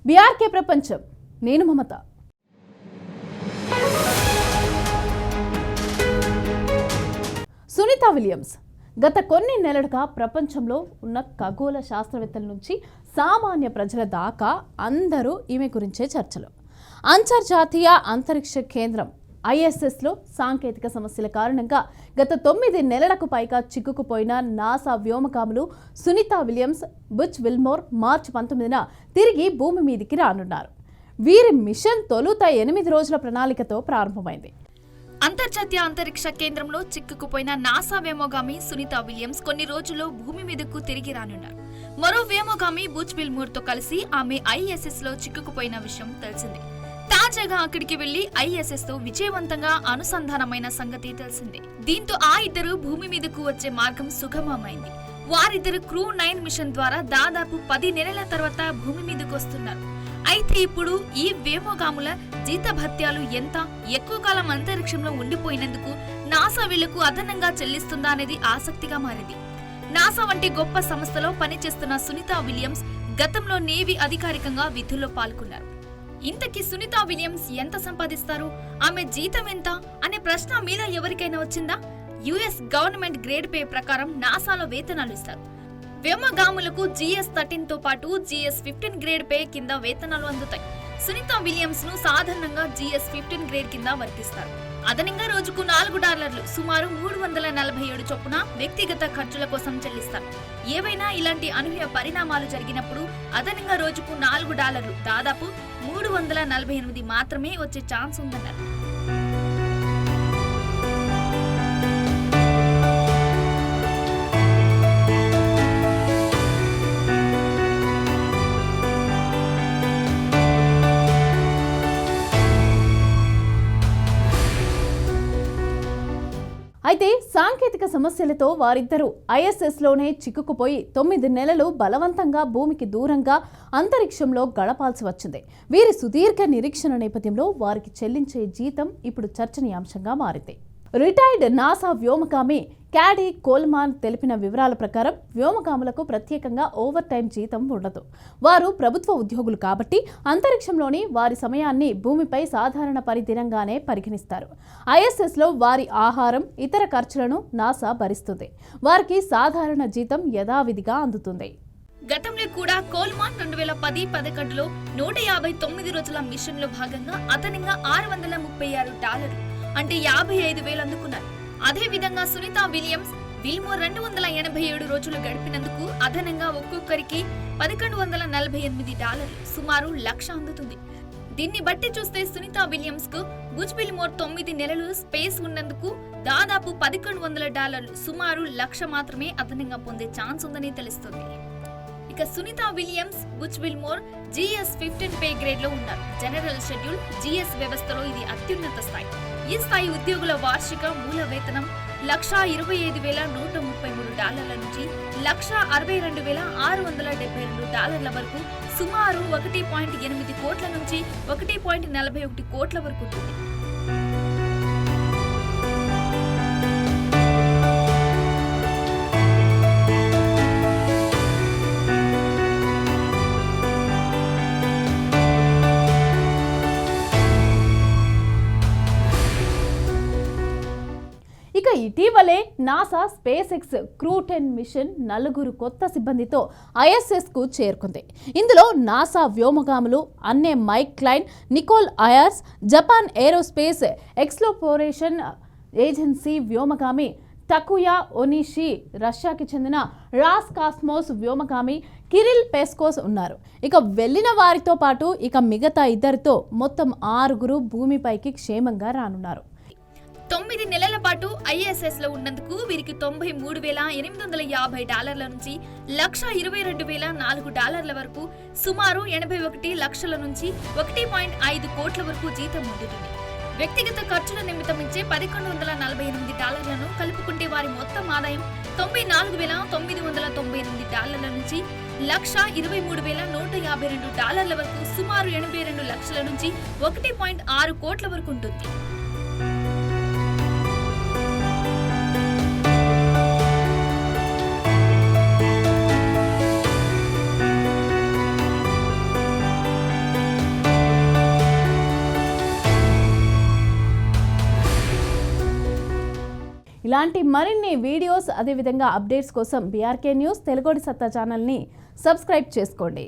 BRK ప్రపంచం. నేను మమత. Sunitha Williams గత కొన్ని నెలలుగా ప్రపంచంలో ఉన్న ఖగోళ శాస్త్రవేత్తల నుంచి సామాన్య ప్రజల దాకా అందరూ ఈమె గురించే చర్చలు. అంతర్జాతీయ అంతరిక్ష కేంద్రం ISSలో సాంకేతిక సమస్యల కారణంగా గత 9 నెలలకు పైగా చిక్కుకుపోయిన నాసా వ్యోమగాములు సునీతా విలియమ్స్, బుచ్ విల్మోర్ మార్చి 19న తిరిగి భూమి మీదికి రానున్నారు. వీరి మిషన్ తొలుత 8 రోజుల ప్రణాళికతో ప్రారంభమైంది. అంతర్జాతీయ అంతరిక్ష కేంద్రంలో చిక్కుకుపోయిన నాసా వ్యోమగామి సునీతా విలియమ్స్ కొన్ని రోజుల్లో భూమి మీదకు తిరిగి రానున్నారు. మరో వ్యోమగామి బుచ్ విల్మోర్ తో కలిసి ఆమె ISSలో చిక్కుకుపోయిన విషయం తెలిసిందే. తాజాగా అక్కడికి వెళ్లి ISS తో విజయవంతంగా అనుసంధానమైన సంగతి తెలిసిందే. దీంతో ఆ ఇద్దరు భూమి మీదకు వచ్చే మార్గం సుగమమైంది. వారిద్దరు క్రూ 9 మిషన్ ద్వారా దాదాపు 10 నెలల తర్వాత భూమి మీదకు వస్తున్నారు. అయితే ఇప్పుడు ఈ వ్యోమగాముల జీతభత్యాలు ఎంత, ఎక్కువ కాలం అంతరిక్షంలో ఉండిపోయినందుకు నాసా వీళ్లకు అదనంగా చెల్లిస్తుందా అనేది ఆసక్తిగా మారింది. నాసా వంటి గొప్ప సంస్థలో పనిచేస్తున్న సునీతా విలియమ్స్ గతంలో నేవీ అధికారికంగా విధుల్లో పాల్గొన్నారు. ఇంతకీ సునీతా విలియమ్స్ ఎంత సంపాదిస్తారు, ఆమె జీతం ఎంత అనే ప్రశ్న మీద ఎవరికైనా వచ్చిందా? US గవర్నమెంట్ గ్రేడ్ పే ప్రకారం నాసాలో వేతనాలు ఇస్తారు. వ్యోమగాములకు GS-13 తో పాటు GS-15 గ్రేడ్ పే కింద వేతనాలు అందుతాయి. సునీతా విలియమ్స్ ను సాధారణంగా GS-15 గ్రేడ్ కింద వర్తిస్తారు. అదనంగా రోజుకు $4 సుమారు 347 చొప్పున వ్యక్తిగత ఖర్చుల కోసం చెల్లిస్తారు. ఏవైనా ఇలాంటి అనూహ్య పరిణామాలు జరిగినప్పుడు అదనంగా రోజుకు $4 దాదాపు 348 మాత్రమే వచ్చే ఛాన్స్ ఉందన్నారు. అయితే సాంకేతిక సమస్యలతో వారిద్దరూ ISSలోనే చిక్కుకుపోయి 9 నెలలు బలవంతంగా భూమికి దూరంగా అంతరిక్షంలో గడపాల్సి వచ్చింది. వీరి సుదీర్ఘ నిరీక్షణ నేపథ్యంలో వారికి చెల్లించే జీతం ఇప్పుడు చర్చనీయాంశంగా మారింది. రిటైర్డ్ నాసా వ్యోమగామి క్యాడీ కోల్మాన్ తెలిపిన వివరాల ప్రకారం వ్యోమగాములకు ప్రత్యేకంగా ఓవర్ టైం జీతం ఉండదు. వారు ప్రభుత్వ ఉద్యోగులు కాబట్టి అంతరిక్షంలోని వారి సమయాన్ని భూమిపై సాధారణ పరిదినంగానే పరిగణిస్తారు. ISSలో వారి ఆహారం, ఇతర ఖర్చులను నాసా భరిస్తుంది. వారికి సాధారణ జీతం యథావిధిగా అందుతుంది. గతంలో కూడా కోల్మాన్ 2010-11లో 159 రోజుల మిషన్ లో భాగంగా అదనంగా $636 అంటే 55,000 అందుకున్నారు. అదే విధంగా సునీతా విలియమ్స్, విల్మోర్ 287 రోజులు గడిపినందుకు అదనంగా ఒక్కొక్కరికి $1,148 సుమారు $1,00,000 అందుతుంది. దీన్ని బట్టి చూస్తే సునీతా విలియమ్స్ కు బుచ్ విల్మోర్ 9 నెలలు స్పేస్ ఉన్నందుకు దాదాపు $1,100 సుమారు $1,00,000 మాత్రమే అదనంగా పొందే ఛాన్స్ ఉందని తెలుస్తుంది. ఇక Sunita Williams, Butch Wilmore GS-15 pay grade లో ఉన్నారు. జనరల్ షెడ్యూల్ GS వ్యవస్థలో ఇది అత్యున్నత స్థాయి. ఈ స్థాయి ఉద్యోగుల వార్షిక మూల వేతనం $1,25,133 నుంచి $1,62,672 వరకు, సుమారు 1.8 కోట్ల నుంచి 1.41 కోట్ల వరకు ఉంటుంది. ఇక ఇటీవలే NASA SpaceX crew 10 mission 4 కొత్త సిబ్బందితో ISSకు చేరుకుంది. ఇందులో నాసా వ్యోమగాములు Anne McClain, Nicole Ayers, Japan Aerospace Exploration Agency వ్యోమగామి టకుయా ఒనిషి, రష్యాకి చెందిన రాస్ కాస్మోస్ వ్యోమగామి కిరిల్ పెస్కోస్ ఉన్నారు. ఇక వెళ్లిన వారితో పాటు ఇక మిగతా ఇద్దరితో మొత్తం 6 భూమిపైకి క్షేమంగా రానున్నారు. 9 నెలల పాటు ISS లో ఉన్నందుకు వీరికి $93,850 నుంచి $122,004 వరకు, సుమారు 81 లక్షల నుంచి 1.5 కోట్ల వరకు జీతం ఉంటుంది. వ్యక్తిగత ఖర్చుల నిమిత్తం ఇచ్చే $1,148 కలుపుకుంటే వారి మొత్తం ఆదాయం $94,998 నుంచి $123,152 వరకు, సుమారు 82 లక్షల నుంచి 1.6 కోట్ల వరకు ఉంటుంది. ఇలాంటి మరిన్ని వీడియోస్ అదేవిధంగా అప్డేట్స్ కోసం బీఆర్కే న్యూస్ తెలుగోడి సత్తా ఛానల్ని సబ్స్క్రైబ్ చేసుకోండి.